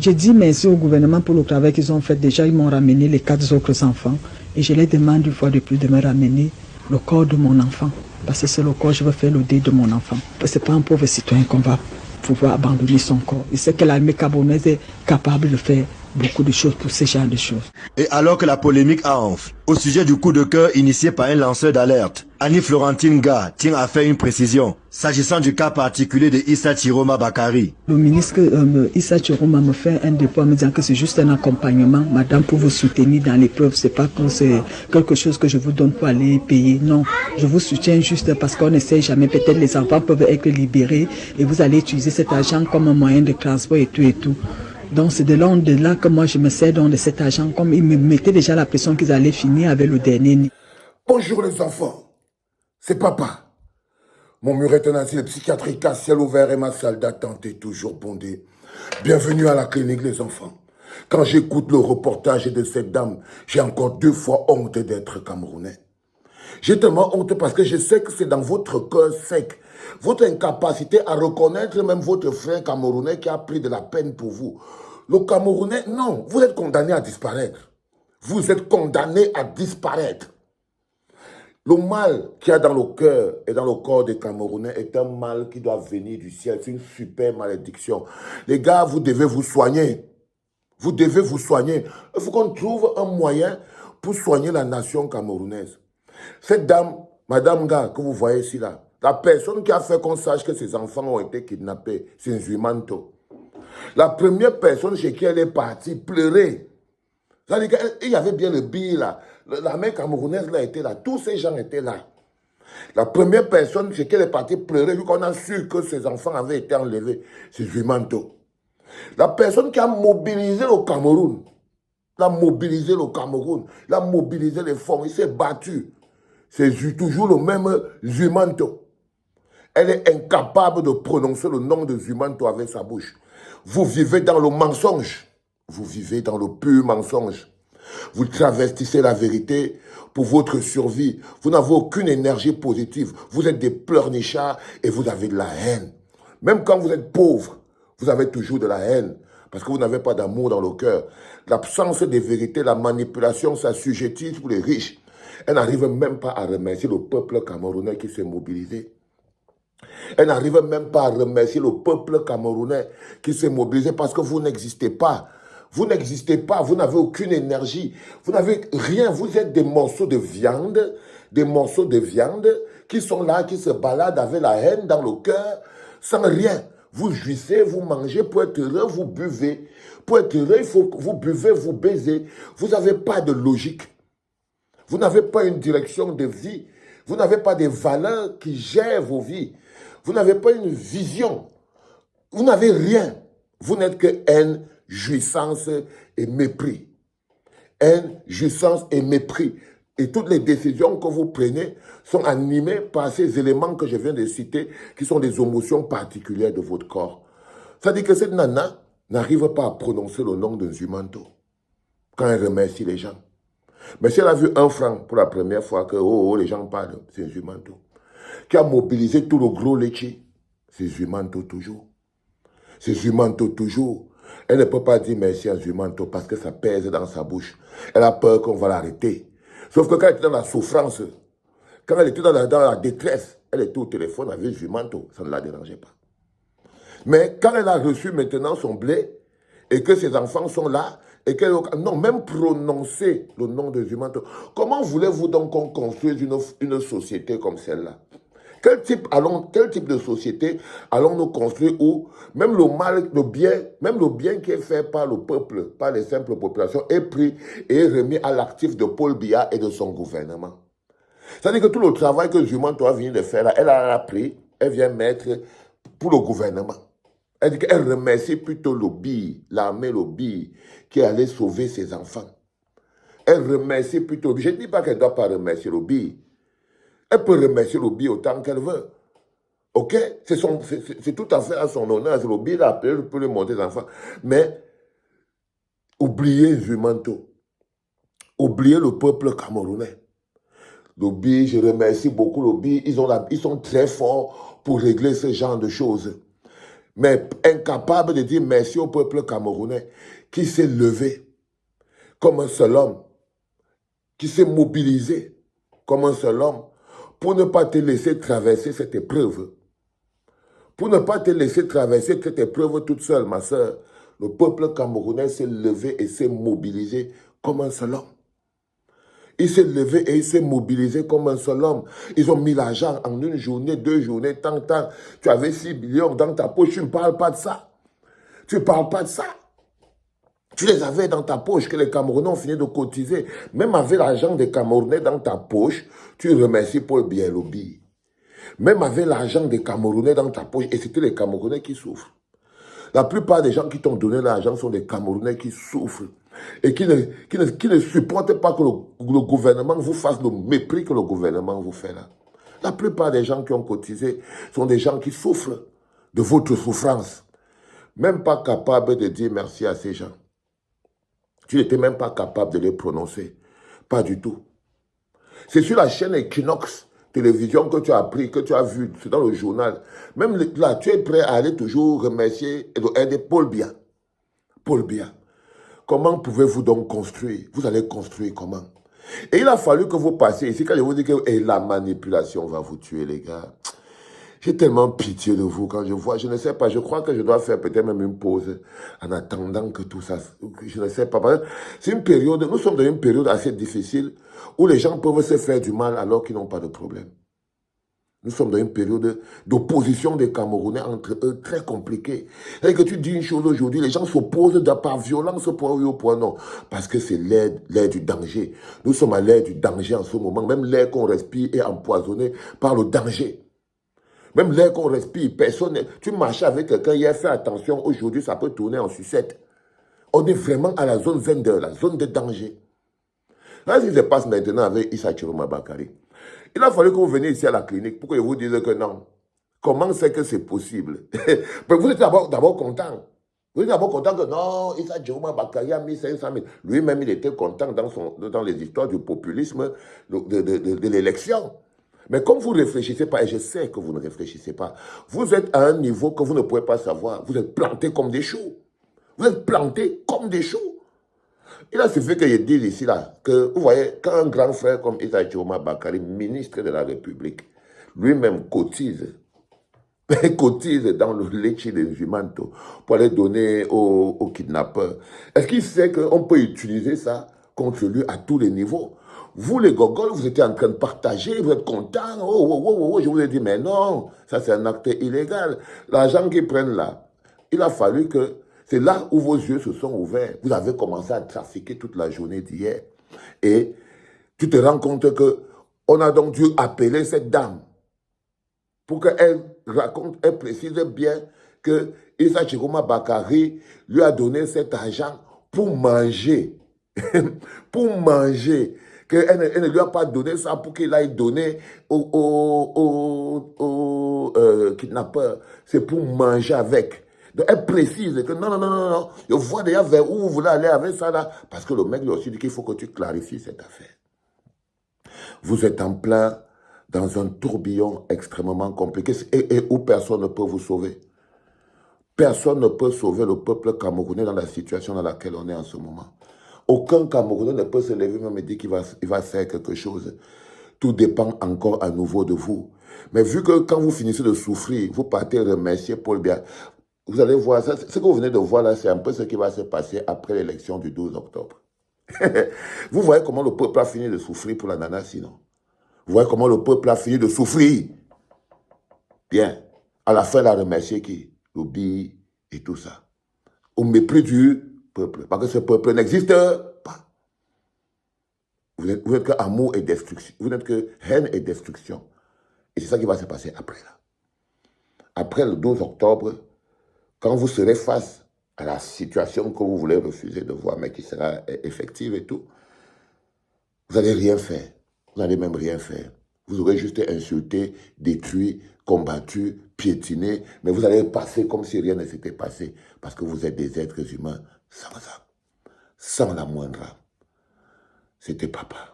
J'ai dit merci au gouvernement pour le travail qu'ils ont fait. Déjà, ils m'ont ramené les 4 autres enfants. Et je les demande une fois de plus de me ramener le corps de mon enfant. Parce que c'est le corps, je veux faire le deuil de mon enfant. Ce n'est pas un pauvre citoyen qu'on va pouvoir abandonner son corps. Il sait que l'armée camerounaise est capable de faire beaucoup de choses pour ce genre de choses. Et alors que la polémique enfle, au sujet du coup de cœur initié par un lanceur d'alerte, Annie-Florentine Ga tient à faire une précision, s'agissant du cas particulier de Issa Chiroma Bakari. Le ministre Issa Chiroma me fait un dépôt en me disant que c'est juste un accompagnement, madame, pour vous soutenir dans l'épreuve. C'est pas que c'est quelque chose que je vous donne pour aller payer. Non, je vous soutiens juste parce qu'on ne sait jamais. Peut-être les enfants peuvent être libérés et vous allez utiliser cet argent comme un moyen de transport et tout et tout. Donc c'est de là que moi je me sers donc de cet argent, comme ils me mettaient déjà la pression qu'ils allaient finir avec le dernier. Bonjour les enfants, c'est papa. Mon mur est un asile psychiatrique à ciel ouvert et ma salle d'attente est toujours bondée. Bienvenue à la clinique les enfants. Quand j'écoute le reportage de cette dame, j'ai encore 2 fois honte d'être camerounais. J'ai tellement honte parce que je sais que c'est dans votre cœur sec, votre incapacité à reconnaître même votre frère camerounais qui a pris de la peine pour vous. Le Camerounais, non, vous êtes condamné à disparaître. Vous êtes condamné à disparaître. Le mal qu'il y a dans le cœur et dans le corps des Camerounais est un mal qui doit venir du ciel. C'est une super malédiction. Les gars, vous devez vous soigner. Vous devez vous soigner. Il faut qu'on trouve un moyen pour soigner la nation camerounaise. Cette dame, Madame Ga, que vous voyez ici là, la personne qui a fait qu'on sache que ses enfants ont été kidnappés, c'est Nzuimanto. La première personne chez qui elle est partie pleurer. C'est-à-dire qu'il y avait bien le billet là. L'armée camerounaise là était là. Tous ces gens étaient là. La première personne chez qui elle est partie pleurer, vu qu'on a su que ses enfants avaient été enlevés, c'est Nzuimanto. La personne qui a mobilisé le Cameroun, il a mobilisé les fonds, il s'est battu. C'est toujours le même Nzuimanto. Elle est incapable de prononcer le nom de Nzuimanto avec sa bouche. Vous vivez dans le mensonge. Vous vivez dans le pur mensonge. Vous travestissez la vérité pour votre survie. Vous n'avez aucune énergie positive. Vous êtes des pleurnichards et vous avez de la haine. Même quand vous êtes pauvre, vous avez toujours de la haine. Parce que vous n'avez pas d'amour dans le cœur. L'absence de vérité, la manipulation s'assujettissent pour les riches. Elle n'arrive même pas à remercier le peuple camerounais qui s'est mobilisé. Elle n'arrive même pas à remercier le peuple camerounais qui s'est mobilisé parce que vous n'existez pas. Vous n'existez pas, vous n'avez aucune énergie, vous n'avez rien, vous êtes des morceaux de viande qui sont là, qui se baladent avec la haine dans le cœur, sans rien. Vous jouissez, vous mangez, pour être heureux, vous buvez. Pour être heureux, il faut que vous buvez, vous baisez. Vous n'avez pas de logique. Vous n'avez pas une direction de vie. Vous n'avez pas des valeurs qui gèrent vos vies. Vous n'avez pas une vision. Vous n'avez rien. Vous n'êtes que haine, jouissance et mépris. Haine, jouissance et mépris. Et toutes les décisions que vous prenez sont animées par ces éléments que je viens de citer, qui sont des émotions particulières de votre corps. C'est-à-dire que cette nana n'arrive pas à prononcer le nom de Nzuimanto quand elle remercie les gens. Mais si elle a vu 1 franc pour la première fois que les gens parlent, c'est Nzuimanto. Qui a mobilisé tout le gros laitier, c'est Nzuimanto toujours. C'est Nzuimanto toujours. Elle ne peut pas dire merci à Nzuimanto parce que ça pèse dans sa bouche. Elle a peur qu'on va l'arrêter. Sauf que quand elle était dans la souffrance, quand elle était dans la détresse, elle était au téléphone avec Nzuimanto, ça ne la dérangeait pas. Mais quand elle a reçu maintenant son blé, et que ses enfants sont là, et qu'elle non, même prononcer le nom de Nzuimanto, comment voulez-vous donc qu'on construise une société comme celle-là? Quel type de société allons-nous construire où même le mal, même le bien qui est fait par le peuple, par les simples populations, est pris et est remis à l'actif de Paul Biya et de son gouvernement? C'est-à-dire que tout le travail que Nzuimanto vient de faire là, elle a pris, elle vient mettre pour le gouvernement. Elle dit qu'elle remercie plutôt l'OBI, l'armée l'OBI, qui allait sauver ses enfants. Elle remercie plutôt l'OBI. Je ne dis pas qu'elle ne doit pas remercier l'OBI. Elle peut remercier l'OBI autant qu'elle veut. Ok? C'est tout à fait à son honneur. L'OBI l'a appelé pour lui montrer les enfants. Mais oubliez Nzuimanto. Oubliez le peuple camerounais. L'OBI, je remercie beaucoup l'OBI. Ils sont très forts pour régler ce genre de choses. mais incapable de dire merci au peuple camerounais qui s'est levé comme un seul homme, qui s'est mobilisé comme un seul homme pour ne pas te laisser traverser cette épreuve. Pour ne pas te laisser traverser cette épreuve toute seule, ma soeur. Le peuple camerounais s'est levé et s'est mobilisé comme un seul homme. Il s'est levé et il s'est mobilisé comme un seul homme. Ils ont mis l'argent en une journée, 2 journées, tant. Tu avais 6 millions dans ta poche, tu ne parles pas de ça. Tu ne parles pas de ça. Tu les avais dans ta poche, que les Camerounais ont fini de cotiser. Même avec l'argent des Camerounais dans ta poche, tu remercies Paul Biya-Lobi. Même avec l'argent des Camerounais dans ta poche, et c'était les Camerounais qui souffrent. La plupart des gens qui t'ont donné l'argent sont des Camerounais qui souffrent et qui ne supportent pas que le gouvernement vous fasse le mépris que le gouvernement vous fait là. La plupart des gens qui ont cotisé sont des gens qui souffrent de votre souffrance. Même pas capables de dire merci à ces gens. Tu n'étais même pas capable de les prononcer. Pas du tout. C'est sur la chaîne Equinox Télévision que tu as appris, que tu as vu, c'est dans le journal. Même là, tu es prêt à aller toujours remercier et aider Paul Biya. Paul Biya. Comment pouvez-vous donc construire? Vous allez construire comment? Et il a fallu que vous passiez ici, quand je vous dis que la manipulation va vous tuer, les gars. J'ai tellement pitié de vous quand je vois, je ne sais pas, je crois que je dois faire peut-être même une pause en attendant que tout ça, je ne sais pas. C'est une période, nous sommes dans une période assez difficile où les gens peuvent se faire du mal alors qu'ils n'ont pas de problème. Nous sommes dans une période d'opposition des Camerounais entre eux très compliquée. Et que tu dis une chose aujourd'hui, les gens s'opposent par violence pour oui ou pour non. Parce que c'est l'air du danger. Nous sommes à l'air du danger en ce moment. Même l'air qu'on respire est empoisonné par le danger. Même l'air qu'on respire, personne... Tu marches avec quelqu'un hier, fais attention, aujourd'hui ça peut tourner en sucette. On est vraiment à la zone Zender, la zone de danger. Là, ce qui se passe maintenant avec Issa Chiroma Bakary. Il a fallu que vous veniez ici à la clinique pour que je vous dise que non. Comment c'est que c'est possible? Vous êtes d'abord content. Vous êtes d'abord content que non, Issa Chiroma Bakary a mis 500 000. Lui-même, il était content dans les histoires du populisme de l'élection. Mais comme vous ne réfléchissez pas, et je sais que vous ne réfléchissez pas, vous êtes à un niveau que vous ne pouvez pas savoir. Vous êtes plantés comme des choux. Vous êtes plantés comme des choux. Il a suffi que je dise ici, là, que vous voyez, quand un grand frère comme Issa Chiroma Bakary, ministre de la République, lui-même cotise dans le leche des Jumanto pour aller donner aux kidnappeurs, est-ce qu'il sait qu'on peut utiliser ça contre lui à tous les niveaux? Vous, les gogoles, vous étiez en train de partager, vous êtes contents. Oh, je vous ai dit, mais non, ça c'est un acte illégal. L'argent qu'ils prennent là, il a fallu que, c'est là où vos yeux se sont ouverts. Vous avez commencé à trafiquer toute la journée d'hier. Et tu te rends compte que on a donc dû appeler cette dame pour qu'elle raconte, elle précise bien que Issa Chiroma Bakary lui a donné cet argent pour manger. Pour manger. Elle ne lui a pas donné ça pour qu'il aille donner aux kidnappeurs. C'est pour manger avec. Donc elle précise que non. Je vois déjà vers où vous voulez aller avec ça là. Parce que le mec lui a aussi dit qu'il faut que tu clarifies cette affaire. Vous êtes en plein dans un tourbillon extrêmement compliqué et où personne ne peut vous sauver. Personne ne peut sauver le peuple camerounais dans la situation dans laquelle on est en ce moment. Aucun Camerounais ne peut se lever même et dire qu'il va faire quelque chose. Tout dépend encore à nouveau de vous. Mais vu que quand vous finissez de souffrir, vous partez remercier Paul Biya. Vous allez voir, ça, ce que vous venez de voir là, c'est un peu ce qui va se passer après l'élection du 12 octobre. Vous voyez comment le peuple a fini de souffrir pour la nana, sinon. Vous voyez comment le peuple a fini de souffrir. Bien. À la fin, il a remercié qui? Lobi et tout ça. Au mépris du peuple. Parce que ce peuple n'existe pas. Vous n'êtes que amour et destruction. Vous n'êtes que haine et destruction. Et c'est ça qui va se passer après là. Après le 12 octobre, quand vous serez face à la situation que vous voulez refuser de voir, mais qui sera effective et tout, vous n'allez rien faire. Vous n'allez même rien faire. Vous aurez juste insulté, détruit, combattu, piétiné, mais vous allez passer comme si rien ne s'était passé, parce que vous êtes des êtres humains sans âme, sans la moindre âme. C'était papa.